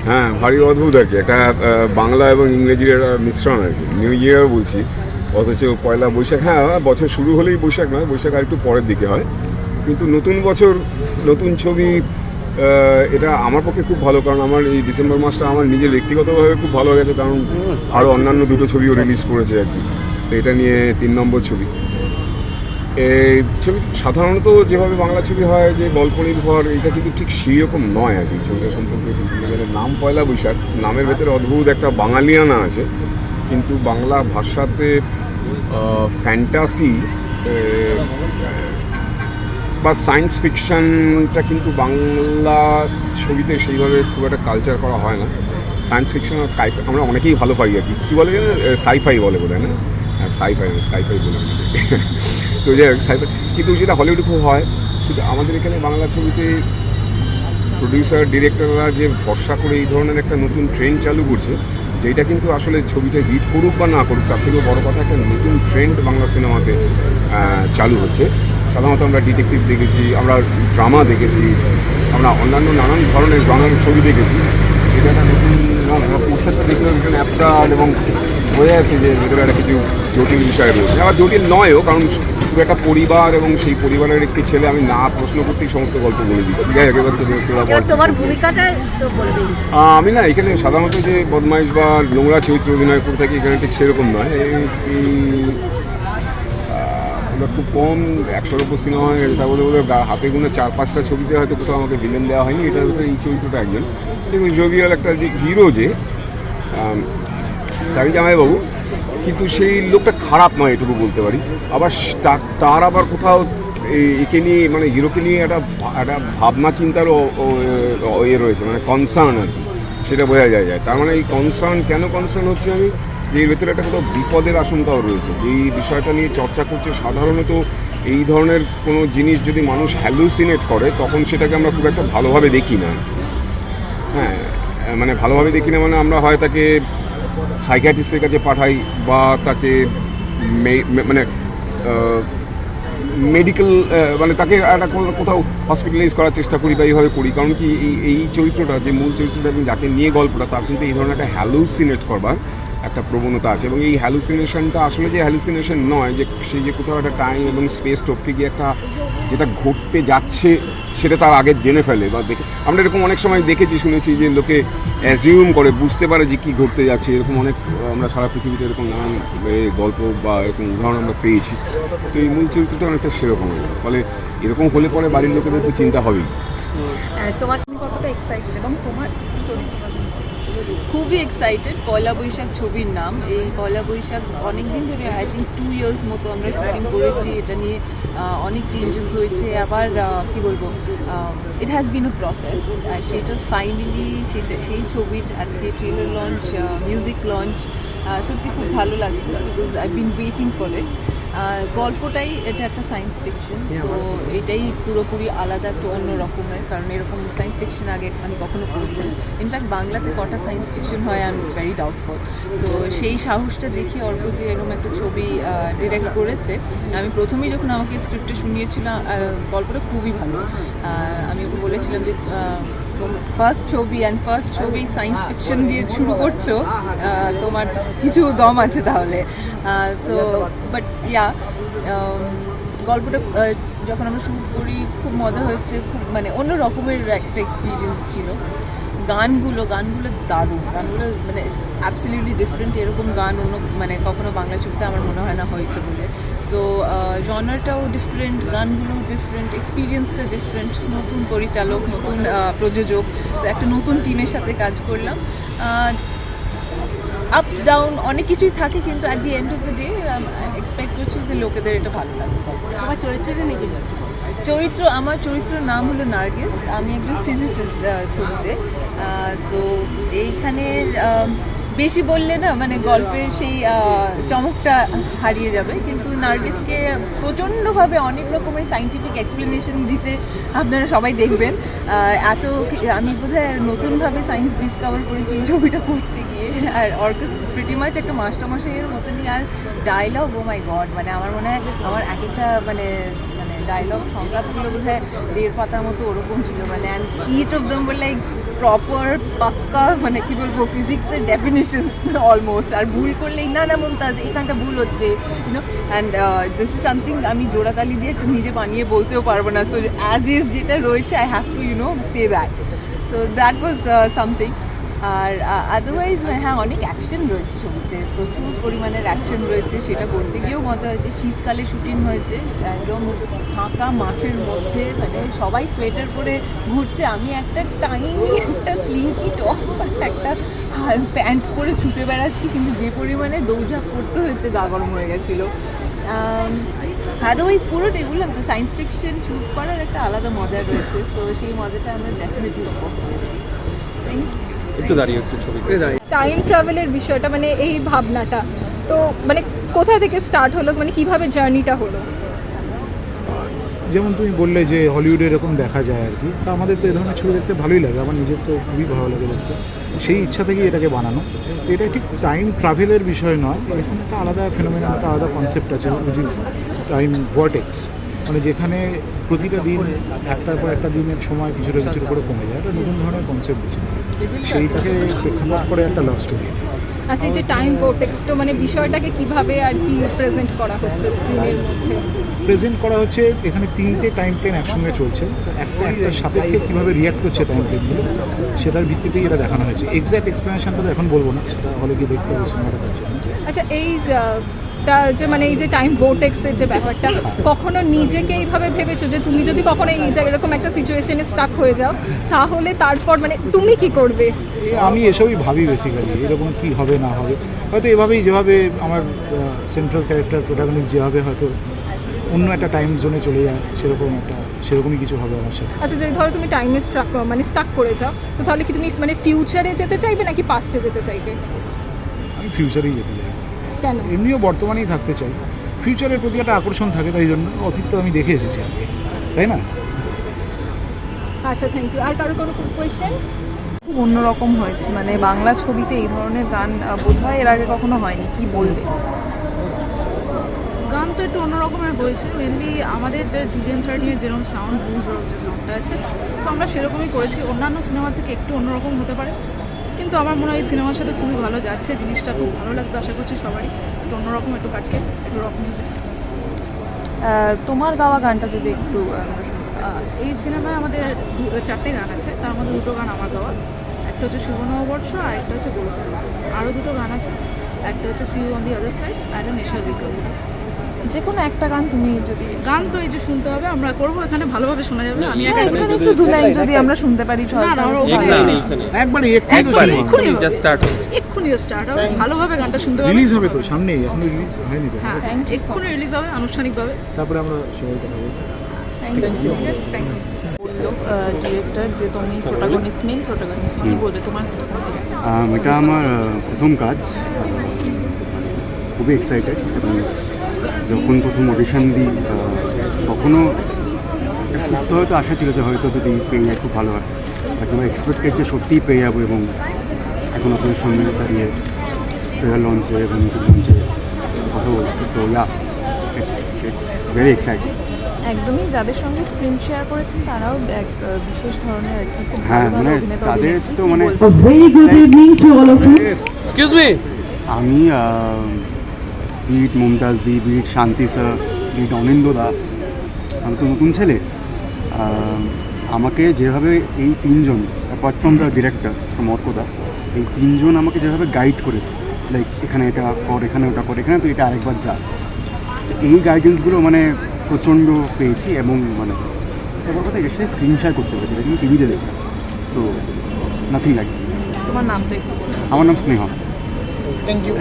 হ্যাঁ, ভারী অদ্ভুত আর কি, একটা বাংলা এবং ইংরেজির একটা মিশ্রণ আর কি। নিউ ইয়ার বলছি, অথচ পয়লা বৈশাখ। হ্যাঁ, বছর শুরু হলেই বৈশাখ নয়, বৈশাখ আর একটু পরের দিকে হয়, কিন্তু নতুন বছর নতুন ছবি, এটা আমার পক্ষে খুব ভালো, কারণ আমার এই ডিসেম্বর মাসটা আমার নিজের ব্যক্তিগতভাবে খুব ভালো গেছে, কারণ আরও অন্যান্য দুটো ছবিও রিলিজ করেছে আর কি। তো এটা নিয়ে 3 নম্বর ছবি। এই ছবি সাধারণত যেভাবে বাংলা ছবি হয় যে গল্প নির্ভর, এটা কিন্তু ঠিক সেই রকম নয় আর কি। ছবিটা সম্পর্কে নাম পয়লা বৈশাখ, নামের ভেতরে অদ্ভুত একটা বাঙালিয়ানা আছে, কিন্তু বাংলা ভাষাতে ফ্যান্টাসি বা সায়েন্স ফিকশনটা কিন্তু বাংলা ছবিতে সেইভাবে খুব একটা কালচার করা হয় না। সায়েন্স ফিকশন আর স্কাইফাই আমরা অনেকেই ভালো পারি আর কি। কী বলে জানেন, সাইফাই বলে বোধ হয় না, সাইফাই স্কাইফাই বলে তো যাই হোক, সাইফাই কিন্তু যেটা হলিউডে খুব হয়, কিন্তু আমাদের এখানে বাংলা ছবিতে প্রডিউসার ডিরেক্টররা যে ভরসা করে এই ধরনের একটা নতুন ট্রেন্ড চালু করছে, যেটা কিন্তু আসলে ছবিটা হিট করুক বা না করুক, তার থেকেও বড় কথা একটা নতুন ট্রেন্ড বাংলা সিনেমাতে চালু হচ্ছে। সাধারণত আমরা ডিটেকটিভ দেখেছি, আমরা ড্রামা দেখেছি, আমরা অন্যান্য নানান ধরনের জনার ছবি দেখেছি। এটা একটা নতুন পোস্টারটা দেখলে এখানে অ্যাবসার্ড এবং বোঝা যাচ্ছে যে ভেতরে একটা কিছু জটিল বিষয় রয়েছে। আবার জটিল নয়ও, কারণ শুধু একটা পরিবার এবং সেই পরিবারের একটি ছেলে, আমি না প্রশ্ন করতেই সমস্ত গল্প বলে দিচ্ছি। যাই হোক, তোমার ভূমিকাটা তো বলবে। আমি না এখানে সাধারণত যে বদমাইশ বা নোংরা চরিত্র অভিনয় করে থাকি, এখানে ঠিক সেরকম নয়। খুব কম 100-র উপর সিনেমা হয়ে গেছে, তা বলে হাতে গুনে 4-5টা ছবিতে হয়তো কোথাও আমাকে ভিলেন দেওয়া হয়নি। এটার ভিতরে এই চরিত্রটা একজন, এবং জবিয়াল একটা যে হিরো, যে তারই জামাইবাবু, কিন্তু সেই লোকটা খারাপ নয় এটুকু বলতে পারি। আবার তার আবার কোথাও একে নিয়ে, মানে হিরোকে নিয়ে একটা ভাবনা চিন্তারও ইয়ে রয়েছে, মানে কনসার্ন আর কি, সেটা বোঝা যায়। তার মানে এই কেন কনসার্ন হচ্ছে আমি, যে এর ভেতরে একটা কোথাও বিপদের আশঙ্কাও রয়েছে। যেই বিষয়টা নিয়ে চর্চা করছে, সাধারণত এই ধরনের কোনো জিনিস যদি মানুষ হ্যালুসিনেট করে, তখন সেটাকে আমরা খুব একটা ভালোভাবে দেখি না। হ্যাঁ, মানে ভালোভাবে দেখি না, মানে আমরা হয় তাকে সাইকিয়াট্রিস্টের কাছে পাঠাই, বা তাকে মানে মেডিকেল, মানে তাকে একটা কোথাও হসপিটালাইজ করার চেষ্টা করি, বা এইভাবে করি। কারণ কি, এই চরিত্রটা, যে মূল চরিত্রটা এবং যাকে নিয়ে গল্পটা, তার কিন্তু এই ধরনের একটা হ্যালুসিনেট করবার একটা প্রবণতা আছে। এবং এই হ্যালুসিনেশনটা আসলে যে হ্যালুসিনেশন নয়, যে সে যে কোথাও একটা টাইম এবং স্পেস টপকে গিয়ে একটা যেটা ঘটতে যাচ্ছে সেটা তার আগে জেনে ফেলে, বা দেখে আমরা এরকম অনেক সময় দেখেছি, শুনেছি যে লোকে অ্যাজিউম করে, বুঝতে পারে যে কী ঘটতে যাচ্ছে। এরকম অনেক আমরা সারা পৃথিবীতে এরকম নানান গল্প বা এরকম উদাহরণ আমরা পেয়েছি। তো এই মূল চরিত্রটা অনেকটা সেরকম, ফলে এরকম হলে পরে বাড়ির লোকেদের তো চিন্তা হবেই। তোমার কতটা এক্সাইটেড এবং তোমার চরিত্র? খুবই এক্সাইটেড। পয়লা বৈশাখ ছবির নাম। এই পয়লা বৈশাখ অনেক দিন ধরে, আই থিঙ্ক 2 years মতো আমরা শুটিং করেছি। এটা নিয়ে অনেক চেঞ্জেস হয়েছে। আবার কি বলবো, it has been a process. আর সেটা ফাইনালি, সেই ছবির আজকে ট্রেলার লঞ্চ, মিউজিক লঞ্চ, সত্যি খুব ভালো লাগছে, because I been waiting for it. গল্পটাই এটা একটা সায়েন্স ফিকশন, সো এটাই পুরোপুরি আলাদা, একটু অন্য রকমের, কারণ এরকম সায়েন্স ফিকশন আগে আমি কখনো করিনি। ইনফ্যাক্ট বাংলাতে কটা সায়েন্স ফিকশন হয় I am very doubtful. So সেই সাহসটা দেখি অর্ক যে এরকম একটা ছবি ডিরেক্ট করেছে। আমি প্রথমেই যখন আমাকে স্ক্রিপ্টটা শুনিয়েছিলাম, গল্পটা খুবই ভালো। আমি ওকে বলেছিলাম যে ফার্স্ট ছবি সায়েন্স ফিকশন দিয়ে শুরু করছো, তোমার কিছু দম আছে তাহলে। সো বাট ইয়া, গল্পটা যখন আমরা শ্যুট করি খুব মজা হয়েছে, খুব মানে অন্য রকমের একটা এক্সপিরিয়েন্স ছিল। গানগুলো দারুণ, গানগুলো মানে ইটস অ্যাবসলিউটলি ডিফারেন্ট। এরকম গান অন্য মানে কখনো বাংলা ছবিতে আমার মনে হয় না হয়েছে বলে। সো জনারটাও ডিফারেন্ট, গানগুলোও ডিফারেন্ট, এক্সপিরিয়েন্সটা ডিফারেন্ট। নতুন পরিচালক, নতুন প্রযোজক, একটা নতুন টিমের সাথে কাজ করলাম। আপ ডাউন অনেক কিছুই থাকে, কিন্তু at the end of the day expect করছি যে লোকেদের এটা ভালো লাগবে। তোমার চরিত্রটা নিজে আমার চরিত্রের নাম হলো নার্গিস। আমি একজন ফিজিসিস্ট ছবিতে। তো এইখানের বেশি বললে না মানে গল্পের সেই চমকটা হারিয়ে যাবে, কিন্তু নার্গিসকে প্রচণ্ডভাবে অনেক রকমের সায়েন্টিফিক এক্সপ্লেনেশন দিতে আপনারা সবাই দেখবেন। আমি বোধহয় নতুনভাবে সায়েন্স ডিসকভার করেছি এই ছবিটা করতে গিয়ে। আর অর্কেস প্রিটি মাচ একটা মাস্টারমশাইয়ের মতনই। আর ডায়লগ, ও মাই গড, মানে আমার মনে হয় আমার এক একটা মানে ডায়লগ সংলাপগুলো বোধ হয় 1.5 পাতার মতো ওরকম ছিল, মানে and each of them were like proper পাক্কা, মানে কি বলবো, ফিজিক্সের ডেফিনেশনস অলমোস্ট। আর ভুল করলেই না না মুমতাজ এখানটা ভুল হচ্ছে, you know. And this is something আমি জোড়াতালি দিয়ে একটু নিজে বানিয়ে বলতেও পারবো না, সো অ্যাজ ইজ যেটা রয়েছে I have to say that. So that was something. আর আদারওয়াইজ হ্যাঁ, অনেক অ্যাকশন রয়েছে ছবিতে, প্রচুর পরিমাণের অ্যাকশন রয়েছে, সেটা করতে গিয়েও মজা হয়েছে। শীতকালে শুটিং হয়েছে, একদম ফাঁকা মাঠের মধ্যে, মানে সবাই সোয়েটার পরে ঘুরছে, আমি একটা টাইনি একটা স্লিঙ্কি টপ একটা প্যান্ট পরে ছুটে বেড়াচ্ছি, কিন্তু যে পরিমাণে দৌড়ঝাঁপ করতে হয়েছে গা গরম হয়ে গেছিলো। আদারওয়াইজ পুরো এগুলো সায়েন্স ফিকশন শ্যুট করার একটা আলাদা মজা রয়েছে, সো সেই মজাটা আমরা ডেফিনেটলি উপভোগ করেছি। একটু দাঁড়িয়ে একটু ছবি টাইম ট্রাভেলের বিষয়টা, মানে এই ভাবনাটা তো মানে কোথা থেকে স্টার্ট হলো, মানে কিভাবে জার্নিটা হলো? যেমন তুমি বললে যে হলিউডে এরকম দেখা যায় আর কি, তা আমাদের তো এই ধরনের ছবি দেখতে ভালোই লাগে, আমার নিজের তো খুবই ভালো লাগে দেখতে, সেই ইচ্ছা থেকেই এটাকে বানানো। এটা ঠিক টাইম ট্রাভেলের বিষয় নয়, এখানে একটা আলাদা ফেনোমেনা, একটা আলাদা কনসেপ্ট আছে, উইচ ইজ টাইম ভর্টেক্স, মানে যেখানে প্রতিটা দিন একটার পর একটা দিনের সময় কিছুটা কিছুটা করে কমে যায়, একটা নতুন ধরনের কনসেপ্ট দিচ্ছে, সেইটাকে প্রেক্ষাপট করে একটা লাভ স্টোরি। আচ্ছা, এই যে টাইম ভোর্টেক্স, তো মানে বিষয়টাকে কিভাবে আর কি প্রেজেন্ট করা হচ্ছে স্ক্রিনের মধ্যে? প্রেজেন্ট করা হচ্ছে এখানে 3টে টাইম ট্রেন একসঙ্গে চলছে, তো একটা সাপেক্ষে কীভাবে রিয়াক্ট করছে টাইম ট্রেনগুলো, সেটার ভিত্তিতেই এটা দেখানো হয়েছে। এক্স্যাক্ট এক্সপ্লেনেশনটা তো এখন বলবো না, সেটা হলে গিয়ে দেখতে হবে সিনেমাটা, তার জন্য। আচ্ছা, এই যে মানে এই যে টাইম ভোর্টেক্সের যে ব্যাপারটা, কখনো নিজেকে এইভাবে ভেবেছো যে তুমি যদি কখনো এই যে এরকম একটা সিচুয়েশনে স্টাক হয়ে যাও, তাহলে তারপর মানে তুমি কি করবে? আমি এসবই ভাবি বেসিক্যালি, এরকম কি হবে না হবে, হয়তো এভাবেই, যেভাবে আমার সেন্ট্রাল ক্যারেক্টার প্রোটাগনিস্ট যেভাবে হয়তো অন্য একটা টাইম জোনে চলে যায়, সেরকমই কিছু হবে আমার সাথে। আচ্ছা, যদি ধরো তুমি টাইমে স্টাক করে যাও, তো তাহলে কি তুমি মানে ফিউচারে যেতে চাইবে নাকি পাস্টে যেতে চাইবে? আমি ফিউচারেই যেতে চাই, কেন? এমনিও বর্তমানেই থাকতে চাই, ফিউচারের প্রতি একটা আকর্ষণ থাকে, তাই জন্য। অতীত তো আমি দেখে এসেছি আগে, তাই না? আচ্ছা, থ্যাংক ইউ। আর কারো কোনো কোয়েশ্চেন? খুব অন্যরকম হয়েছে, মানে বাংলা ছবিতে এই ধরনের গান বোধহয় এর আগে কখনো হয়নি, কি বলবে? গান তো একটু অন্যরকমের বলছে, মেনলি আমাদের যে জুলিয়ান 13-এর যেরকম সাউন্ড, ব্লুজ রক যে সাউন্ডটা আছে, তো আমরা সেরকমই করেছি। অন্যান্য সিনেমা থেকে একটু অন্যরকম হতে পারে, কিন্তু আমার মনে হয় এই সিনেমার সাথে খুবই ভালো যাচ্ছে, জিনিসটা খুব ভালো লাগবে আশা করছি সবারই। একটু অন্যরকম, একটু কাটকে, একটু রক মিউজিক। তোমার গাওয়া গানটা যদি একটু এই সিনেমায় আমাদের 4টে গান আছে, তার মধ্যে 2টো গান আমার গাওয়া, একটা হচ্ছে শুভ নববর্ষ আর একটা হচ্ছে গোলক। আরও 2টো গান আছে, একটা হচ্ছে see you on the other side আর একটা নেশার বিকল্প। যে কোনো একটা গান তুমি যদি, গান তো এই যে শুনতে হবে, আমরা করবো এখানে, ভালোভাবে শোনা যাবে। আমি এখানে একটু দু লাইন যদি আমরা শুনতে পারি, না না, ওরা একবারই এক্ষুনি স্টার্ট হবে, ভালোভাবে গানটা শুনতে হবে। রিলিজ হবে তো সামনেই, এখনো রিলিজ হয়নি তো, হ্যাঁ, এক্ষুনি রিলিজ হবে আনুষ্ঠানিকভাবে। তারপরে আমরা সবাই কথা বলবো। ঠিক আছে, থ্যাংক ইউ। বললো ডিরেক্টর যে তুমি প্রোটাগনিস্ট, মেন প্রোটাগনিস্ট, কি বলবে তোমার? এটা আমার প্রথম কাজ, খুবই এক্সাইটেড। এবং যখন প্রথম অডিশন দিই, তখনও একটা সুপ্ত হয়তো আশা ছিল যে হয়তো যদি পেয়ে যায় খুব ভালো হয়, একেবারে এক্সপেক্টেড যে সত্যিই পেয়ে যাবো। এবং এখন আপনার সামনে দাঁড়িয়ে ট্রেলার লঞ্চে এবং মিউজিক লঞ্চে কথা বলছি, so yeah, it's very exciting. একদমই, যাদের সঙ্গে স্ক্রিন শেয়ার করেছেন তারাও এক বিশেষ ধরনের আর কি, খুব হ্যাঁ, ভালো মানে অভিনেতা তাদের অভিনেত্রী। তো কি মানে বলবে? Very good evening to all of you. Excuse me, আমি বিট মুমতাজ দি, বিট শান্তি স্যার, বিট অনিন্দদা, আমি তো নতুন ছেলে। আমাকে যেভাবে এই 3জন, apart from the director from অর্কদা, এই 3জন আমাকে যেভাবে গাইড করেছে, লাইক এখানে এটা কর, এখানে ওটা কর, এখানে তো এটা আরেকবার যা, তো এই গাইডেন্সগুলো মানে প্রচণ্ড পেয়েছি। এবং মানে এবার কথা এর সাথে স্ক্রিন শেয়ার করতে পেরেছি, কিন্তু টিভিতে দেখি, সো নাথিং লাইক। তোমার নামটা একটু বলো। আমার নাম স্নেহা। Thank you.